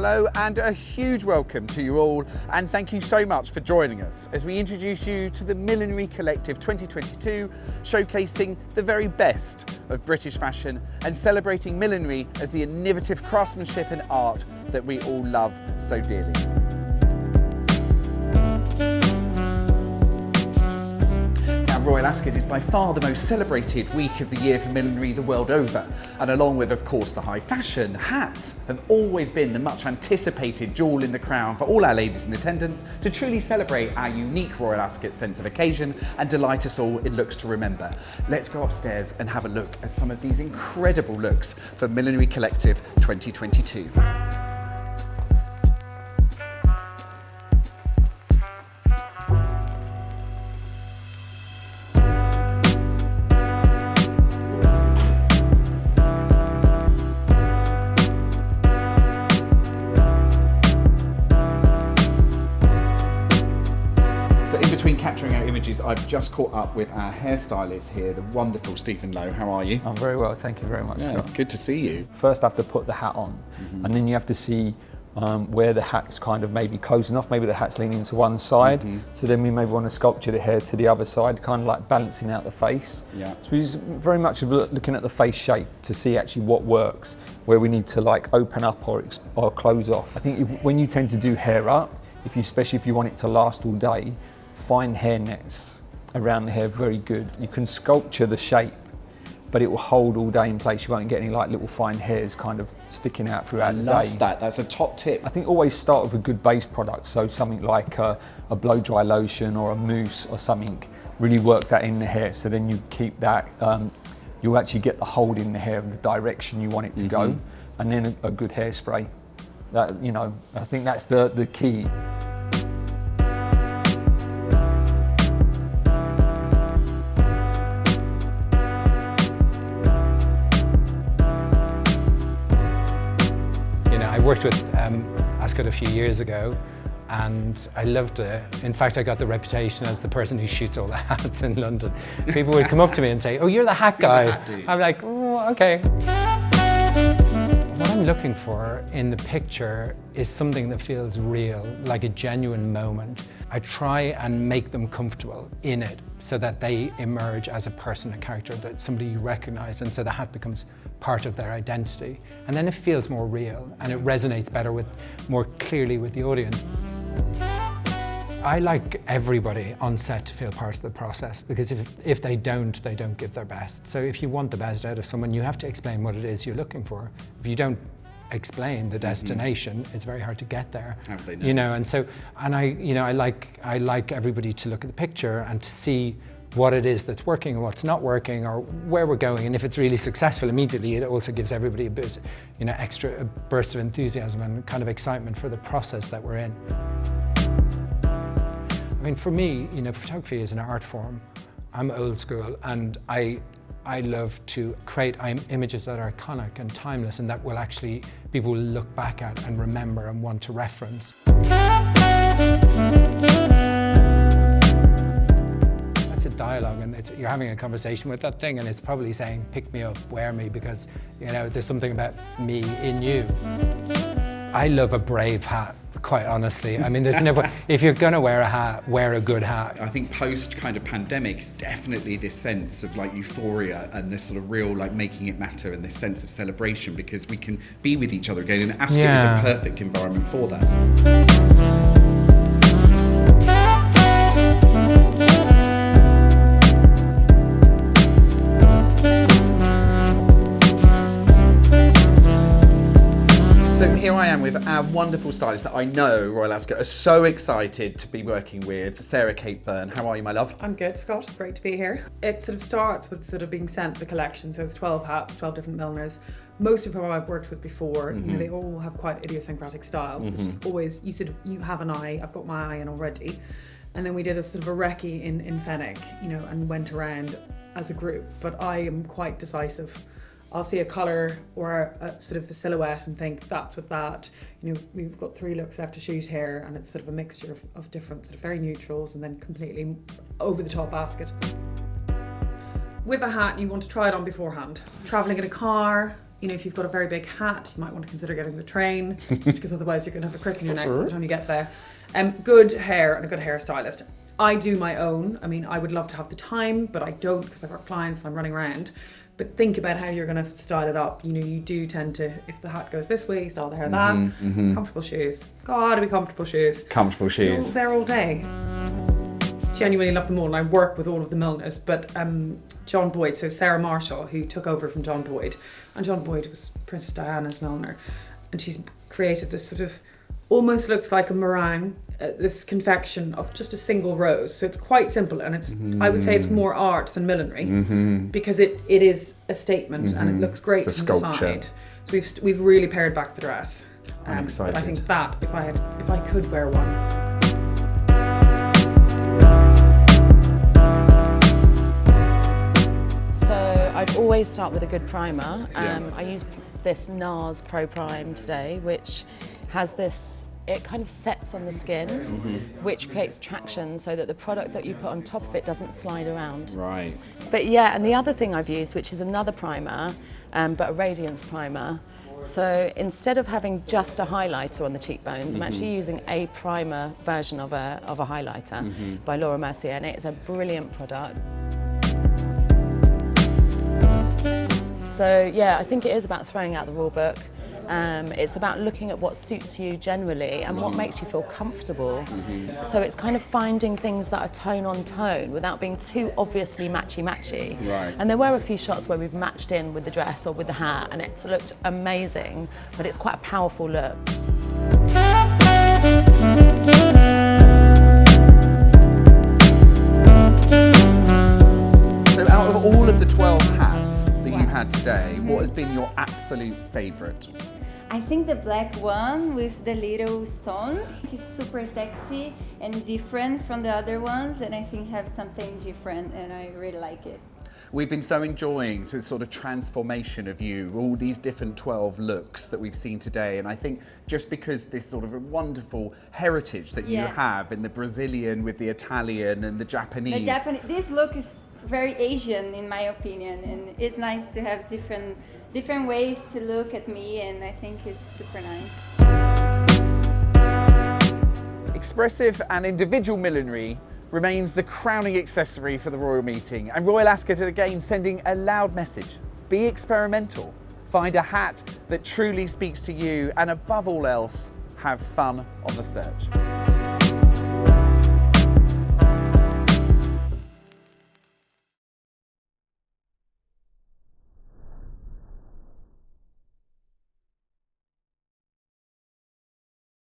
hello and a huge welcome to you all, and thank you so much for joining us as we introduce you to the Millinery Collective 2022, showcasing the very best of British fashion and celebrating millinery as the innovative craftsmanship and art that we all love so dearly. Royal Ascot is by far the most celebrated week of the year for millinery the world over, and along with, of course, the high fashion, hats have always been the much anticipated jewel in the crown for all our ladies in attendance to truly celebrate our unique Royal Ascot sense of occasion and delight us all in looks to remember. Let's go upstairs and have a look at some of these incredible looks for Millinery Collective 2022. Between capturing our images, I've just caught up with our hairstylist here, the wonderful Stephen Lowe. How are you? I'm very well, thank you very much, Scott. Good to see you. First I have to put the hat on, and then you have to see where the hat's kind of maybe closing off, maybe the hat's leaning to one side, so then we maybe want to sculpture the hair to the other side, kind of like balancing out the face. Yeah. So we're just very much looking at the face shape to see actually what works, where we need to like open up or close off. I think when you tend to do hair up, especially if you want it to last all day, fine hair nets around the hair, very good. You can sculpture the shape, but it will hold all day in place. You won't get any like little fine hairs kind of sticking out throughout the day. I love that, that's a top tip. I think always start with a good base product, so something like a blow dry lotion or a mousse or something, really work that in the hair, so then you keep that, you'll actually get the hold in the hair of the direction you want it to go, and then a good hairspray. That, you know, I think that's the key. I worked with Ascot a few years ago and I loved it. In fact, I got the reputation as the person who shoots all the hats in London. People would come up to me and say, "Oh, you're the hat guy." I'm like, "Oh, okay." What I'm looking for in the picture is something that feels real, like a genuine moment. I try and make them comfortable in it so that they emerge as a person, a character, that somebody you recognize, and so the hat becomes part of their identity. And then it feels more real and it resonates better more clearly with the audience. I like everybody on set to feel part of the process, because if they don't give their best. So if you want the best out of someone, you have to explain what it is you're looking for. If you don't explain the destination, it's very hard to get there. How would they know? You know, and I like everybody to look at the picture and to see what it is that's working and what's not working, or where we're going, and if it's really successful immediately, it also gives everybody a bit, a burst of enthusiasm and kind of excitement for the process that we're in. I mean, for me, photography is an art form. I'm old school, and I love to create images that are iconic and timeless, and that will actually, people will look back at and remember and want to reference. That's a dialogue, and you're having a conversation with that thing, and it's probably saying, pick me up, wear me, because there's something about me in you. I love a brave hat, quite honestly. I mean, there's no point. If you're gonna wear a hat, wear a good hat. I think post kind of pandemic is definitely this sense of like euphoria and this sort of real like making it matter and this sense of celebration, because we can be with each other again, and Ascot is the perfect environment for that. So here I am with our wonderful stylist that I know Royal Ascot are so excited to be working with, Sarah Kate Byrne. How are you, my love? I'm good, Scott. Great to be here. It sort of starts with sort of being sent the collection. So it's 12 hats, 12 different milliners. Most of whom I've worked with before. They all have quite idiosyncratic styles, which is always, you have an eye. I've got my eye in already. And then we did a sort of a recce in Fenwick, and went around as a group. But I am quite decisive. I'll see a colour or a sort of a silhouette and think that's with that. We've got 3 looks left to shoot here, and it's sort of a mixture of different sort of very neutrals and then completely over the top basket. With a hat, you want to try it on beforehand. Travelling in a car, You know, if you've got a very big hat, you might want to consider getting the train, because otherwise you're going to have a crick in your neck by the time you get there. Good hair and a good hairstylist. I do my own. I mean, I would love to have the time, but I don't because I've got clients and I'm running around. But think about how you're going to style it up. You know, you do tend to, if the hat goes this way, style the hair that. Comfortable shoes. Gotta be comfortable shoes. Comfortable shoes. They're all day. Genuinely love them all, and I work with all of the milliners, but John Boyd, so Sarah Marshall, who took over from John Boyd, and John Boyd was Princess Diana's milliner, and she's created this sort of, almost looks like a meringue, this confection of just a single rose. So it's quite simple, and it's, I would say it's more art than millinery, because it is a statement, and it looks great It's a from sculpture. the side. So we've really pared back the dress. I'm excited. But I think that, if I could wear one. I'd always start with a good primer. Yeah. I use this NARS Pro Prime today, which has this, it kind of sets on the skin, which creates traction so that the product that you put on top of it doesn't slide around. Right. But yeah, and the other thing I've used, which is another primer, but a radiance primer. So instead of having just a highlighter on the cheekbones, I'm actually using a primer version of a highlighter by Laura Mercier, and it's a brilliant product. So yeah, I think it is about throwing out the rule book. It's about looking at what suits you generally and what makes you feel comfortable. So it's kind of finding things that are tone on tone without being too obviously matchy-matchy. Right. And there were a few shots where we've matched in with the dress or with the hat, and it's looked amazing, but it's quite a powerful look. So out of all of the 12 hats that you've had today, what has been your absolute favourite? I think the black one with the little stones is super sexy and different from the other ones, and I think have something different, and I really like it. We've been so enjoying the sort of transformation of you, all these different 12 looks that we've seen today, and I think just because this sort of a wonderful heritage that you have in the Brazilian with the Italian and the Japanese. This look is very Asian in my opinion, and it's nice to have different ways to look at me, and I think it's super nice. Expressive and individual millinery remains the crowning accessory for the royal meeting, and Royal Ascot are again sending a loud message. Be experimental, find a hat that truly speaks to you, and above all else, have fun on the search.